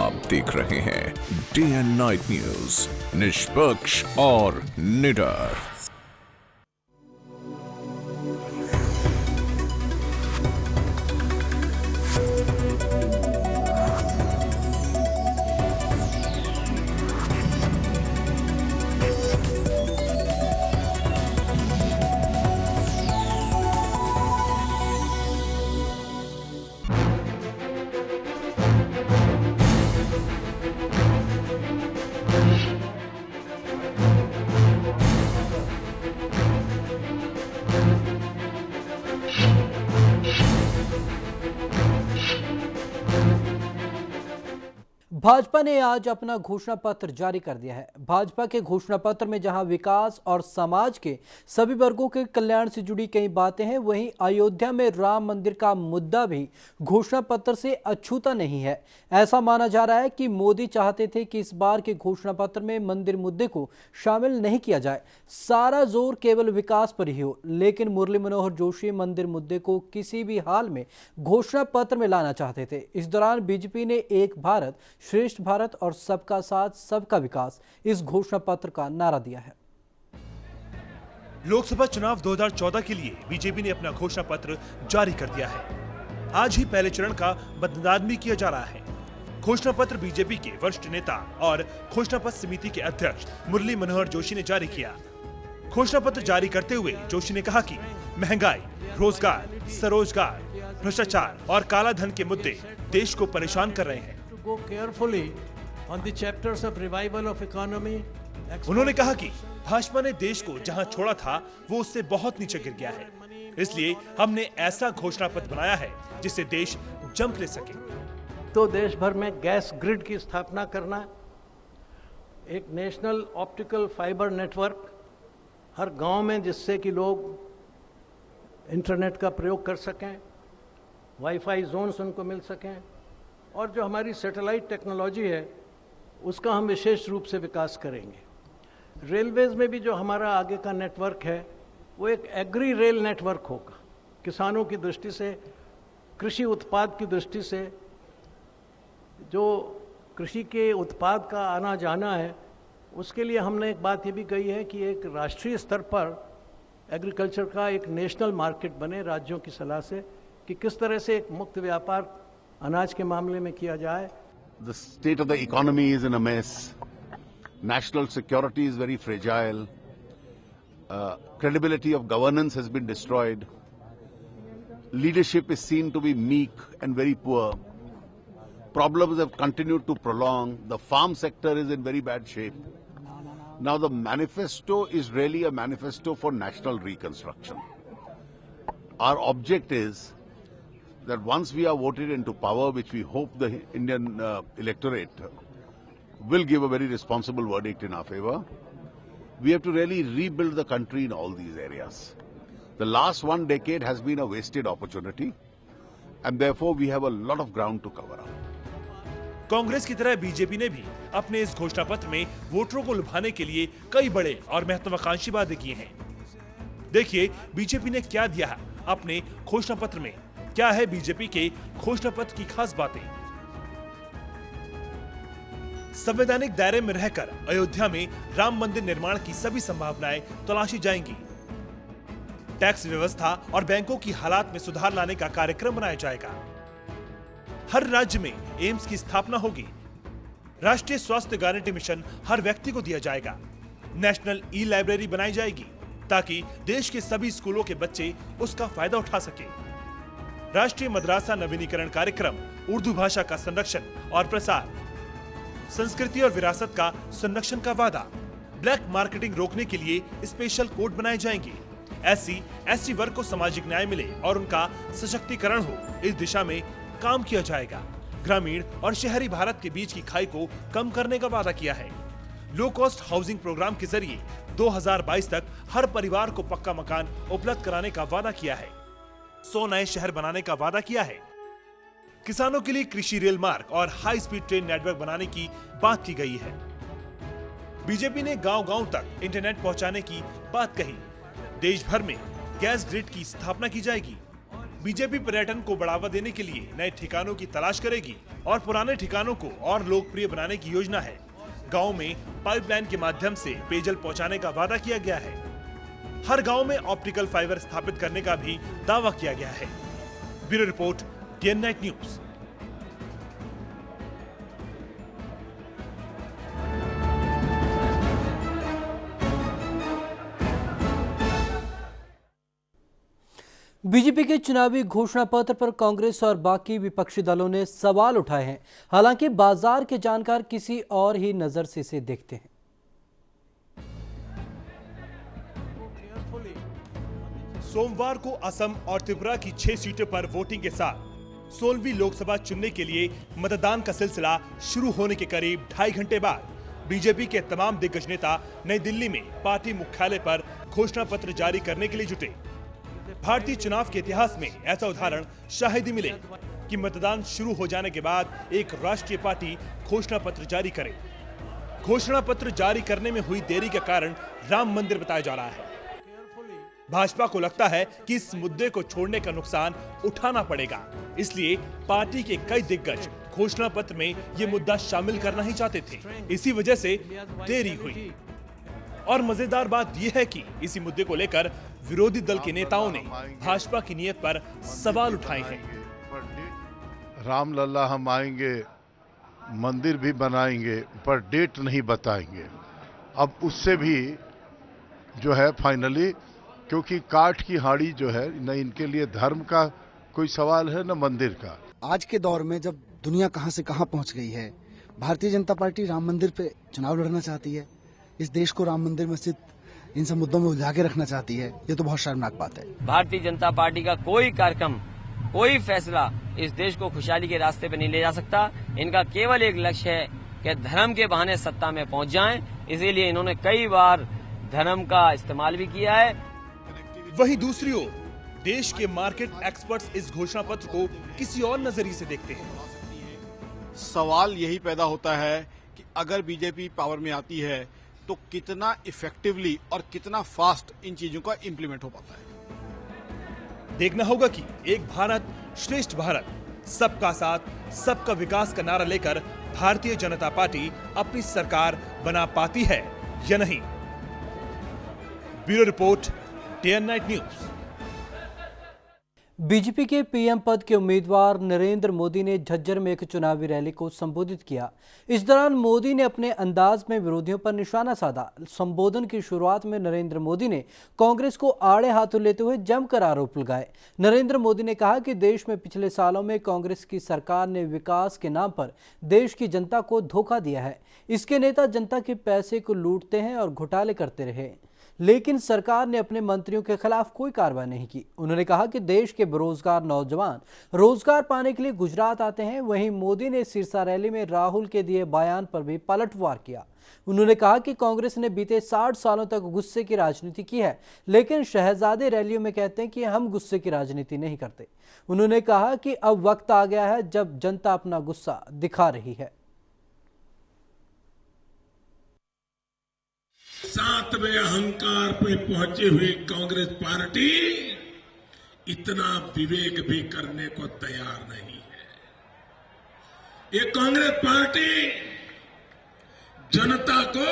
आप देख रहे हैं डे एंड नाइट न्यूज, निष्पक्ष और निडर। भाजपा ने आज अपना घोषणा पत्र जारी कर दिया है। भाजपा के घोषणा पत्र में जहां विकास और समाज के सभी वर्गों के कल्याण से जुड़ी कई बातें हैं, वहीं अयोध्या में राम मंदिर का मुद्दा भी घोषणा पत्र से अछूता नहीं है। ऐसा माना जा रहा है कि मोदी चाहते थे कि इस बार के घोषणा पत्र में मंदिर मुद्दे को शामिल नहीं किया जाए, सारा जोर केवल विकास पर ही हो। लेकिन मुरली मनोहर जोशी मंदिर मुद्दे को किसी भी हाल में घोषणा पत्र में लाना चाहते थे। इस दौरान बीजेपी ने एक भारत श्रेष्ठ भारत और सबका साथ सबका विकास इस घोषणा पत्र का नारा दिया है। लोकसभा चुनाव 2014 के लिए बीजेपी ने अपना घोषणा पत्र जारी कर दिया है। आज ही पहले चरण का मतदान भी किया जा रहा है। घोषणा पत्र बीजेपी के वरिष्ठ नेता और घोषणा पत्र समिति के अध्यक्ष मुरली मनोहर जोशी ने जारी किया। घोषणा पत्र जारी करते हुए जोशी ने कहा कि महंगाई, रोजगार, स्वरोजगार, भ्रष्टाचार और काला धन के मुद्दे देश को परेशान कर रहे हैं। Go carefully on the chapters of revival of economy. उन्होंने कहा कि भाजपा ने देश को जहां छोड़ा था वो उससे बहुत नीचे गिर गया है, इसलिए हमने ऐसा घोषणा पत्र बनाया है जिससे देश जंप ले सके। तो देश भर में गैस ग्रिड की स्थापना करना, एक नेशनल ऑप्टिकल फाइबर नेटवर्क हर गांव में, जिससे कि लोग इंटरनेट का प्रयोग कर सकें, वाईफाई जोन्स उनको मिल सकें, और जो हमारी सैटेलाइट टेक्नोलॉजी है उसका हम विशेष रूप से विकास करेंगे। रेलवेज में भी जो हमारा आगे का नेटवर्क है वो एक एग्री रेल नेटवर्क होगा। किसानों की दृष्टि से, कृषि उत्पाद की दृष्टि से, जो कृषि के उत्पाद का आना जाना है, उसके लिए हमने एक बात ये भी कही है कि एक राष्ट्रीय स्तर पर एग्रीकल्चर का एक नेशनल मार्केट बने, राज्यों की सलाह से, कि किस तरह से एक मुक्त व्यापार अनाज के मामले में किया जाए। The state of the economy is in a mess. National security is very fragile. Credibility of governance has been destroyed. Leadership is seen to be meek and very poor. Problems have continued to prolong. The farm sector is in very bad shape. Now the manifesto is really a manifesto for national reconstruction. Our object is that once we are voted into power, which we hope the Indian electorate will give a very responsible verdict in our favor, we have to really rebuild the country in all these areas. The last 1 decade has been a wasted opportunity, and therefore we have a lot of ground to cover up. Congress की तरह BJP ने भी अपने इस घोषणा पत्र में वोटरों को लुभाने के लिए कई बड़े और महत्वाकांक्षी वादे किए हैं। देखिए बीजेपी ने क्या दिया है अपने घोषणा पत्र में। क्या है बीजेपी के घोषणा पत्र की खास बातें? संवैधानिक दायरे में रहकर अयोध्या में राम मंदिर निर्माण की सभी संभावनाएं तलाशी जाएंगी। टैक्स व्यवस्था और बैंकों की हालात में सुधार लाने का कार्यक्रम बनाया जाएगा। हर राज्य में एम्स की स्थापना होगी। राष्ट्रीय स्वास्थ्य गारंटी मिशन हर व्यक्ति को दिया जाएगा। नेशनल ई लाइब्रेरी बनाई जाएगी ताकि देश के सभी स्कूलों के बच्चे उसका फायदा उठा सके। राष्ट्रीय मदरसा नवीनीकरण कार्यक्रम, उर्दू भाषा का संरक्षण और प्रसार, संस्कृति और विरासत का संरक्षण का वादा, ब्लैक मार्केटिंग रोकने के लिए स्पेशल कोड बनाए जाएंगे। SC/ST वर्ग को सामाजिक न्याय मिले और उनका सशक्तिकरण हो, इस दिशा में काम किया जाएगा। ग्रामीण और शहरी भारत के बीच की खाई को कम करने का वादा किया है। लो कॉस्ट हाउसिंग प्रोग्राम के जरिए 2022 तक हर परिवार को पक्का मकान उपलब्ध कराने का वादा किया है। 100 नए शहर बनाने का वादा किया है। किसानों के लिए कृषि रेल मार्ग और हाई स्पीड ट्रेन नेटवर्क बनाने की बात की गई है। बीजेपी ने गांव-गांव तक इंटरनेट पहुंचाने की बात कही। देश भर में गैस ग्रिड की स्थापना की जाएगी। बीजेपी पर्यटन को बढ़ावा देने के लिए नए ठिकानों की तलाश करेगी और पुराने ठिकानों को और लोकप्रिय बनाने की योजना है। गांव में पाइपलाइन के माध्यम से पेयजल पहुंचाने का वादा किया गया है। हर गांव में ऑप्टिकल फाइबर स्थापित करने का भी दावा किया गया है। Bureau report, DN night news. BJP के चुनावी घोषणा पत्र पर कांग्रेस और बाकी विपक्षी दलों ने सवाल उठाए हैं। हालांकि बाजार के जानकार किसी और ही नजर से इसे देखते हैं। सोमवार को असम और त्रिपुरा की 6 सीटों पर वोटिंग के साथ 16वीं लोकसभा चुनने के लिए मतदान का सिलसिला शुरू होने के करीब 2.5 घंटे बाद बीजेपी के तमाम दिग्गज नेता नई दिल्ली में पार्टी मुख्यालय पर घोषणा पत्र जारी करने के लिए जुटे। भारतीय चुनाव के इतिहास में ऐसा उदाहरण शायद ही मिले कि मतदान शुरू हो जाने के बाद एक राष्ट्रीय पार्टी घोषणा पत्र जारी करे। घोषणा पत्र जारी करने में हुई देरी का कारण राम मंदिर बताया जा रहा है। भाजपा को लगता है कि इस मुद्दे को छोड़ने का नुकसान उठाना पड़ेगा, इसलिए पार्टी के कई दिग्गज घोषणा पत्र में ये मुद्दा शामिल करना ही चाहते थे। इसी वजह से देरी हुई। और मजेदार बात यह है कि इसी मुद्दे को लेकर विरोधी दल के नेताओं ने भाजपा की नीयत पर सवाल उठाए हैं। रामलला हम आएंगे, मंदिर भी बनाएंगे, पर डेट नहीं बताएंगे। अब उससे भी जो है फाइनली, क्योंकि काठ की हाड़ी जो है न इनके लिए धर्म का कोई सवाल है न मंदिर का। आज के दौर में जब दुनिया कहां से कहां पहुंच गई है, भारतीय जनता पार्टी राम मंदिर पे चुनाव लड़ना चाहती है। इस देश को राम मंदिर मस्जिद इन सब मुद्दों में उलझा के रखना चाहती है। ये तो बहुत शर्मनाक बात है। भारतीय जनता पार्टी का कोई कार्यक्रम, कोई फैसला इस देश को खुशहाली के रास्ते पे नहीं ले जा सकता। इनका केवल एक लक्ष्य है कि धर्म के बहाने सत्ता में पहुंच जाएं। इसीलिए इन्होंने कई बार धर्म का इस्तेमाल भी किया है। वहीं दूसरी ओर देश के मार्केट एक्सपर्ट्स इस घोषणा पत्र को किसी और नजरिए से देखते हैं। सवाल यही पैदा होता है कि अगर बीजेपी पावर में आती है तो कितना इफेक्टिवली और कितना फास्ट इन चीजों का इंप्लीमेंट हो पाता है। देखना होगा कि एक भारत श्रेष्ठ भारत, सबका साथ सबका विकास का नारा लेकर भारतीय जनता पार्टी अपनी सरकार बना पाती है या नहीं। Bureau report, DN night news. BJP के पीएम पद के उम्मीदवार नरेंद्र मोदी ने झज्जर में एक चुनावी रैली को संबोधित किया। इस दौरान मोदी ने अपने अंदाज में विरोधियों पर निशाना साधा। संबोधन की शुरुआत में नरेंद्र मोदी ने कांग्रेस को आड़े हाथों लेते हुए जमकर आरोप लगाए। नरेंद्र मोदी ने कहा कि देश में पिछले सालों में कांग्रेस की सरकार ने विकास के नाम पर देश की जनता को धोखा दिया है। इसके नेता जनता के पैसे को लूटते हैं और घोटाले करते रहे, लेकिन सरकार ने अपने मंत्रियों के खिलाफ कोई कार्रवाई नहीं की। उन्होंने कहा कि देश के बेरोजगार नौजवान रोजगार पाने के लिए गुजरात आते हैं। वहीं मोदी ने सिरसा रैली में राहुल के दिए बयान पर भी पलटवार किया। उन्होंने कहा कि कांग्रेस ने बीते 60 सालों तक गुस्से की राजनीति की है, लेकिन शहजादे रैलियों में कहते हैं कि हम गुस्से की राजनीति नहीं करते। उन्होंने कहा कि अब वक्त आ गया है जब जनता अपना गुस्सा दिखा रही है। 7वें अहंकार पे पहुंची हुई कांग्रेस पार्टी इतना विवेक भी करने को तैयार नहीं है। ये कांग्रेस पार्टी जनता को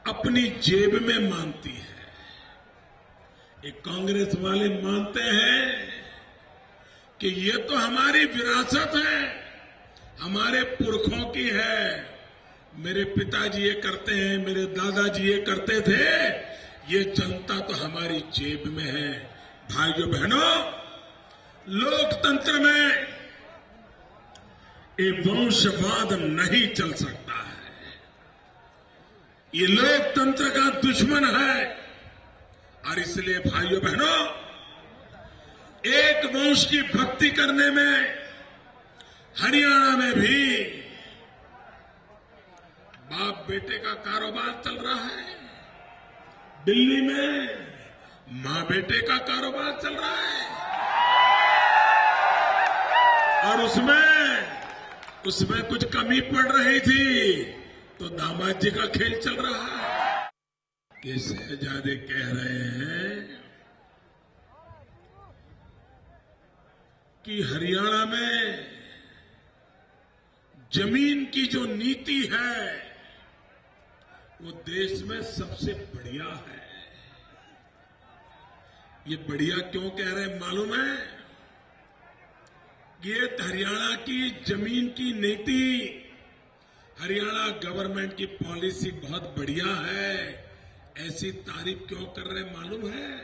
अपनी जेब में मानती है। ये कांग्रेस वाले मानते हैं कि ये तो हमारी विरासत है, हमारे पुरखों की है। मेरे पिताजी ये करते हैं, मेरे दादाजी ये करते थे, ये जनता तो हमारी जेब में है। भाइयों बहनों, लोकतंत्र में ये वंशवाद नहीं चल सकता है। ये लोकतंत्र का दुश्मन है। और इसलिए भाइयों बहनों, एक वंश की भक्ति करने में हरियाणा में भी बाप बेटे का कारोबार चल रहा है, दिल्ली में मां बेटे का कारोबार चल रहा है, और उसमें कुछ कमी पड़ रही थी तो दामाद जी का खेल चल रहा है। कि शहजादे कह रहे हैं कि हरियाणा में जमीन की जो नीति है वो देश में सबसे बढ़िया है। ये बढ़िया क्यों कह रहे हैं मालूम है? ये हरियाणा की जमीन की नीति, हरियाणा गवर्नमेंट की पॉलिसी बहुत बढ़िया है। ऐसी तारीफ क्यों कर रहे हैं मालूम है?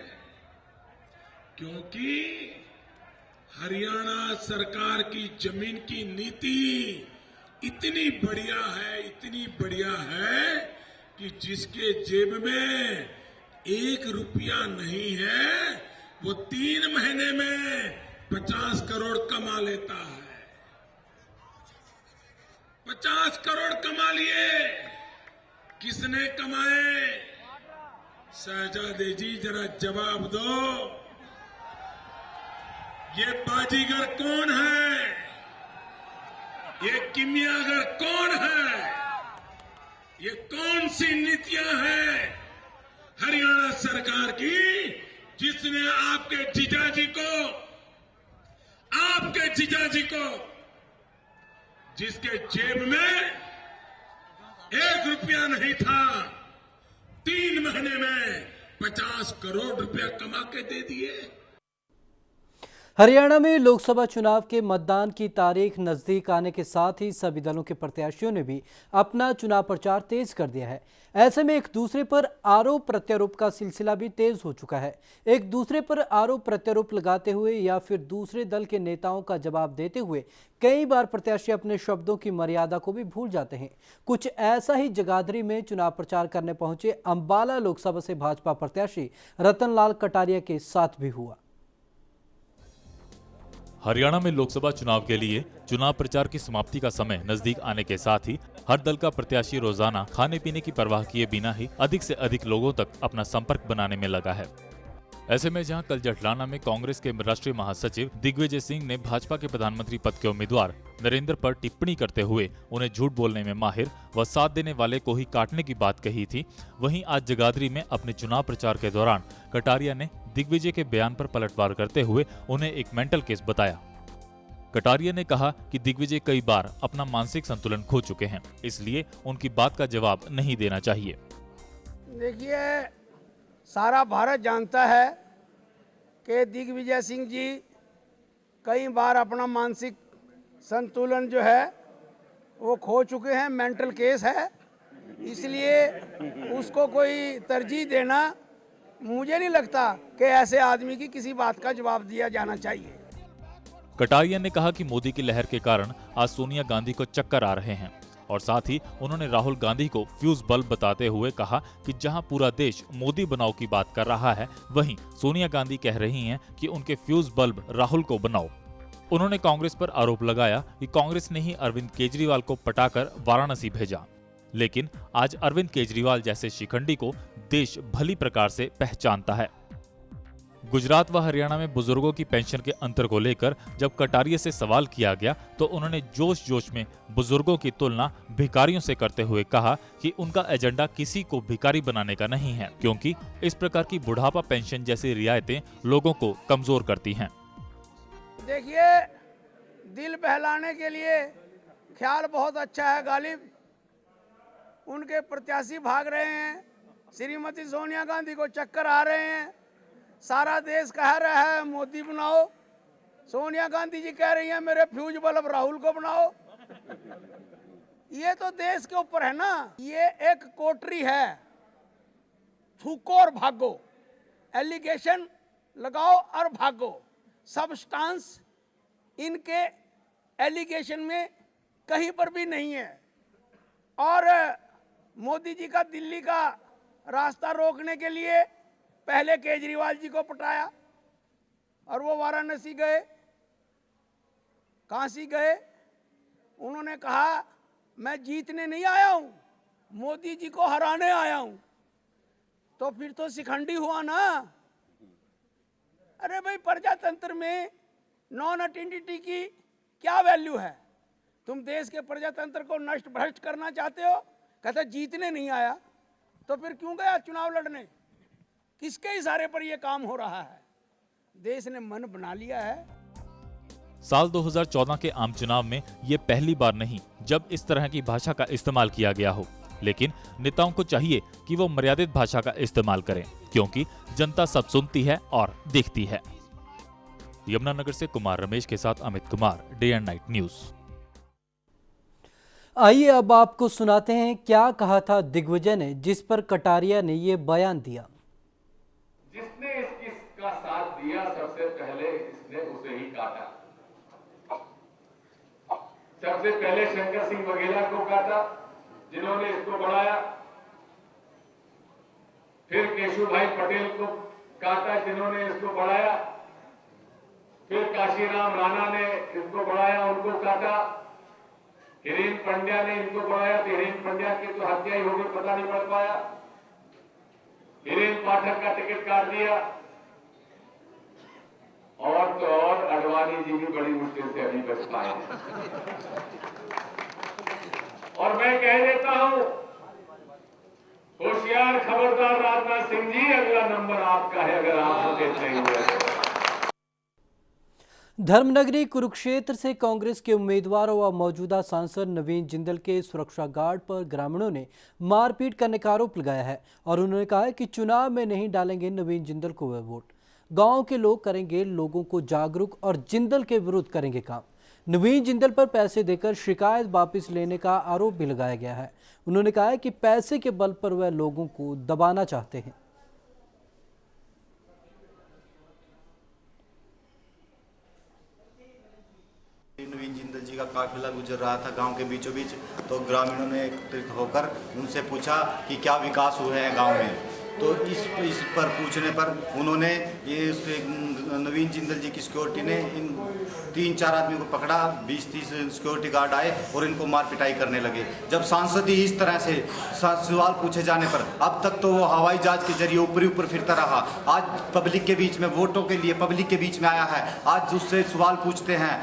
क्योंकि हरियाणा सरकार की जमीन की नीति इतनी बढ़िया है कि जिसके जेब में 1 रुपया नहीं है वो 3 महीने में 50 करोड़ कमा लेता है। 50 करोड़ कमा लिए। किसने कमाए? शहजादे जी जरा जवाब दो। ये बाजीगर कौन है? ये किमियागर कौन है? ये कौन सी नीतियां हैं हरियाणा सरकार की जिसने आपके जीजाजी को जिसके जेब में 1 रुपया नहीं था 3 महीने में 50 करोड़ रुपया कमा के दे दिए। हरियाणा में लोकसभा चुनाव के मतदान की तारीख नजदीक आने के साथ ही सभी दलों के प्रत्याशियों ने भी अपना चुनाव प्रचार तेज कर दिया है। ऐसे में एक दूसरे पर आरोप प्रत्यारोप का सिलसिला भी तेज हो चुका है। एक दूसरे पर आरोप प्रत्यारोप लगाते हुए या फिर दूसरे दल के नेताओं का जवाब देते हुए कई बार प्रत्याशी अपने शब्दों की मर्यादा को भी भूल जाते हैं। कुछ ऐसा ही जगाधरी में चुनाव प्रचार करने पहुंचे अंबाला लोकसभा से भाजपा प्रत्याशी रतनलाल कटारिया के साथ भी हुआ। हरियाणा में लोकसभा चुनाव के लिए चुनाव प्रचार की समाप्ति का समय नजदीक आने के साथ ही हर दल का प्रत्याशी रोजाना खाने पीने की परवाह किए बिना ही अधिक से अधिक लोगों तक अपना संपर्क बनाने में लगा है। ऐसे में जहां कल जटलाना में कांग्रेस के राष्ट्रीय महासचिव दिग्विजय सिंह ने भाजपा के प्रधानमंत्री पद के उम्मीदवार नरेंद्र पर टिप्पणी करते हुए उन्हें झूठ बोलने में माहिर व साथ देने वाले को ही काटने की बात कही थी, वहीं आज जगाधरी में अपने चुनाव प्रचार के दौरान कटारिया ने दिग्विजय के बयान पर पलटवार करते हुए उन्हें एक मेंटल केस बताया। कटारिया ने कहा कि दिग्विजय कई बार अपना मानसिक संतुलन खो चुके हैं, इसलिए उनकी बात का जवाब नहीं देना चाहिए। देखिए, सारा भारत जानता है कि दिग्विजय सिंह जी कई बार अपना मानसिक संतुलन जो है वो खो चुके हैं, मेंटल केस है, इसलिए उसको कोई तरजीह देना मुझे नहीं लगता कि ऐसे आदमी की किसी बात का जवाब दिया जाना चाहिए। कटारिया ने कहा कि मोदी की लहर के कारण आज सोनिया गांधी को चक्कर आ रहे हैं और साथ ही उन्होंने राहुल गांधी को फ्यूज बल्ब बताते हुए कहा कि जहां पूरा देश मोदी बनाओ की बात कर रहा है, वहीं सोनिया गांधी कह रही हैं कि उनके फ्यूज बल्ब राहुल को बनाओ। उन्होंने कांग्रेस पर आरोप लगाया कि कांग्रेस ने ही अरविंद केजरीवाल को पटाकर वाराणसी भेजा, लेकिन आज अरविंद केजरीवाल जैसे शिखंडी को देश भली प्रकार से पहचानता है। गुजरात व हरियाणा में बुजुर्गों की पेंशन के अंतर को लेकर जब कटारिया से सवाल किया गया तो उन्होंने जोश जोश में बुजुर्गों की तुलना भिखारियों से करते हुए कहा कि उनका एजेंडा किसी को भिखारी बनाने का नहीं है, क्योंकि इस प्रकार की बुढ़ापा पेंशन जैसी रियायतें लोगों को कमजोर करती हैं। देखिए, दिल बहलाने के लिए ख्याल बहुत अच्छा है गालिब। उनके प्रत्याशी भाग रहे हैं, श्रीमती सोनिया गांधी को चक्कर आ रहे हैं, सारा देश कह रहा है मोदी बनाओ, सोनिया गांधी जी कह रही हैं मेरे फ्यूज बल्ब राहुल को बनाओ। ये तो देश के ऊपर है ना। ये एक कोटरी है, थूको और भागो, एलिगेशन लगाओ और भागो। सबस्टांस इनके एलिगेशन में कहीं पर भी नहीं है। और मोदी जी का दिल्ली का रास्ता रोकने के लिए पहले केजरीवाल जी को पटाया और वो वाराणसी गए, काशी गए। उन्होंने कहा मैं जीतने नहीं आया हूं, मोदी जी को हराने आया हूं। तो फिर तो शिखंडी हुआ ना। अरे भाई, प्रजातंत्र में नॉन अटेंडिटी की क्या वैल्यू है? तुम देश के प्रजातंत्र को नष्ट भ्रष्ट करना चाहते हो, कहते जीतने नहीं आया, तो फिर क्यों गया चुनाव लड़ने? किसके इशारे पर यह काम हो रहा है? देश ने मन बना लिया है। साल 2014 के आम चुनाव में ये पहली बार नहीं जब इस तरह की भाषा का इस्तेमाल किया गया हो, लेकिन नेताओं को चाहिए कि वो मर्यादित भाषा का इस्तेमाल करें, क्योंकि जनता सब सुनती है और देखती है। यमुनानगर से कुमार रमेश के साथ Amit Kumar, day and night news. आइए अब आपको सुनाते हैं क्या कहा था दिग्विजय ने, जिस पर कटारिया ने ये बयान दिया। जिसने इसका साथ दिया सबसे पहले इसने उसे ही काटा। सबसे पहले शंकर सिंह वघेला को काटा जिन्होंने इसको बढ़ाया, फिर केशुभाई पटेल को काटा जिन्होंने इसको बढ़ाया, फिर काशीराम राणा ने इसको बढ़ाया, उनको काटा, हिरेन पंड्या ने इनको बढ़ाया तो हिरेन पंड्या की तो हत्या ही हो गई, पता नहीं पड़ पाया। हिरेन पाठक का टिकट काट दिया, और तो और अडवाणी जी भी बड़ी मुश्किल से अभी बच पाए। और मैं कह देता हूं, होशियार खबरदार राजनाथ सिंह जी, अगला नंबर आपका है अगर आप देख रहे हुए। धर्मनगरी कुरुक्षेत्र से कांग्रेस के उम्मीदवार व मौजूदा सांसद नवीन जिंदल के सुरक्षा गार्ड पर ग्रामीणों ने मारपीट करने का आरोप लगाया है और उन्होंने कहा है कि चुनाव में नहीं डालेंगे नवीन जिंदल को वह वोट। गांव के लोग करेंगे लोगों को जागरूक और जिंदल के विरुद्ध करेंगे काम। नवीन जिंदल पर पैसे देकर शिकायत वापस लेने का आरोप भी लगाया गया है। उन्होंने कहा है कि पैसे के बल पर वह लोगों को दबाना चाहते हैं। नवीन जिंदल जी का काफिला गुजर रहा था गांव के बीचों बीच, तो ग्रामीणों ने एकत्रित होकर उनसे पूछा कि क्या विकास हुए हैं गांव में। तो इस पर पूछने पर उन्होंने ये नवीन जिंदल जी की सिक्योरिटी ने इन 3-4 आदमियों को पकड़ा, 20-30 सिक्योरिटी गार्ड आए और इनको मार पिटाई करने लगे। जब सांसद ही इस तरह से सवाल पूछे जाने पर, अब तक तो वो हवाई जहाज के जरिए ऊपर फिरता रहा, आज पब्लिक के बीच में, वोटों के लिए पब्लिक के बीच में आया है, आज उससे सवाल पूछते हैं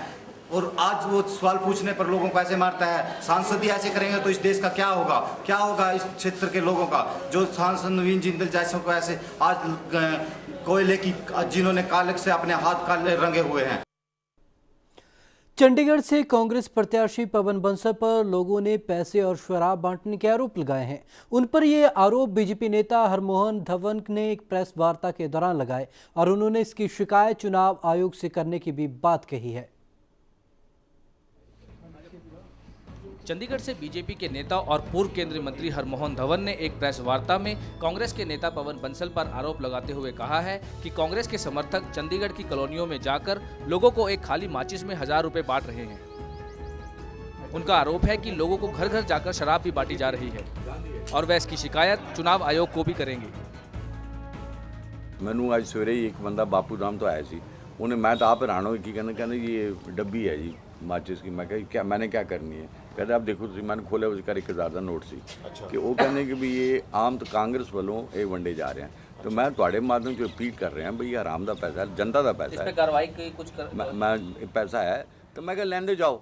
और आज वो सवाल पूछने पर लोगों को ऐसे मारता है। सांसद ही ऐसे करेंगे तो इस देश का क्या होगा, क्या होगा इस क्षेत्र के लोगों का, जो सांसद नवीन जिंदल जैसों को ऐसे आज कोयले की, जिन्होंने काले से अपने हाथ काले रंगे हुए हैं। चंडीगढ़ से कांग्रेस प्रत्याशी पवन बंसल पर लोगों ने पैसे और शराब बांटने के आरोप लगाए हैं। उन पर ये आरोप बीजेपी नेता हरमोहन धवन ने एक प्रेस वार्ता के दौरान लगाए और उन्होंने इसकी शिकायत चुनाव आयोग से करने की भी बात कही है। चंडीगढ़ से बीजेपी के नेता और पूर्व केंद्रीय मंत्री हरमोहन धवन ने एक प्रेस वार्ता में कांग्रेस के नेता पवन बंसल पर आरोप लगाते हुए कहा है कि कांग्रेस के समर्थक चंडीगढ़ की कॉलोनियों में जाकर लोगों को एक खाली माचिस में 1000 रुपए बांट रहे हैं। उनका आरोप है कि लोगों को घर घर जाकर शराब भी बांटी जा रही है और वह इसकी शिकायत चुनाव आयोग को भी करेंगे। मैनू आज सवेरे ही एक बंदा बापू राम तो आया सी, उन्हें मैं तो आप हैरान हो कि कहने ये डब्बी है जी माचिस की। मैं क्या मैंने क्या करनी है, कहते आप देखो मैंने खोले उसका 1000 का नोट सी। अच्छा। कि वो कहने कि भी ये आम तो कांग्रेस वालों ये वंडे जा रहे हैं, तो मैं थोड़े माध्यम से अपील कर रहे हैं भाई आराम का पैसा है, जनता का पैसा है, कार्रवाई कुछ मैं पैसा है तो मैं क्या लैंदे जाओ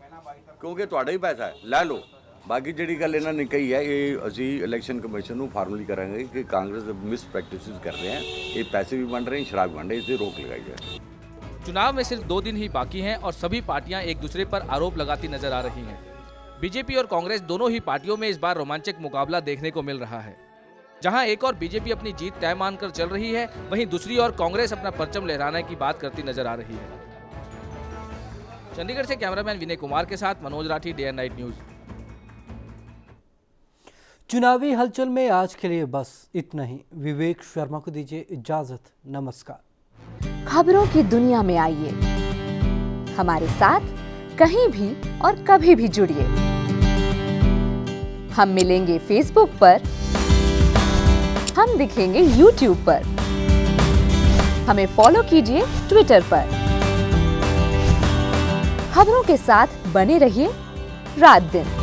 क्योंकि थोड़ा ही पैसा है, लै लो। बाकी जी गल इन्होंने कही है ये असी इलैक्शन कमीशन को फार्मली करांगे कि कांग्रेस मिस प्रैक्टिस कर रहे हैं, ये पैसे भी बन रहे हैं, शराब बन रहे हैं, इसे रोक लगाई जाए। चुनाव में सिर्फ 2 दिन ही बाकी हैं और सभी पार्टियां एक दूसरे पर आरोप लगाती नजर आ रही हैं। बीजेपी और कांग्रेस दोनों ही पार्टियों में इस बार रोमांचक मुकाबला देखने को मिल रहा है। जहां एक और बीजेपी अपनी जीत तय मानकर चल रही है, वहीं दूसरी ओर कांग्रेस अपना परचम लहराने की बात करती नजर आ रही है। चंडीगढ़ से कैमरामैन विनय कुमार के साथ Manoj Rathi, day and night news. चुनावी हलचल में आज के लिए बस इतना ही। विवेक शर्मा को दीजिए इजाजत। नमस्कार। खबरों की दुनिया में आइए, हमारे साथ कहीं भी और कभी भी जुड़िए। हम मिलेंगे फेसबुक पर, हम दिखेंगे यूट्यूब पर, हमें फॉलो कीजिए ट्विटर पर। खबरों के साथ बने रहिए रात दिन।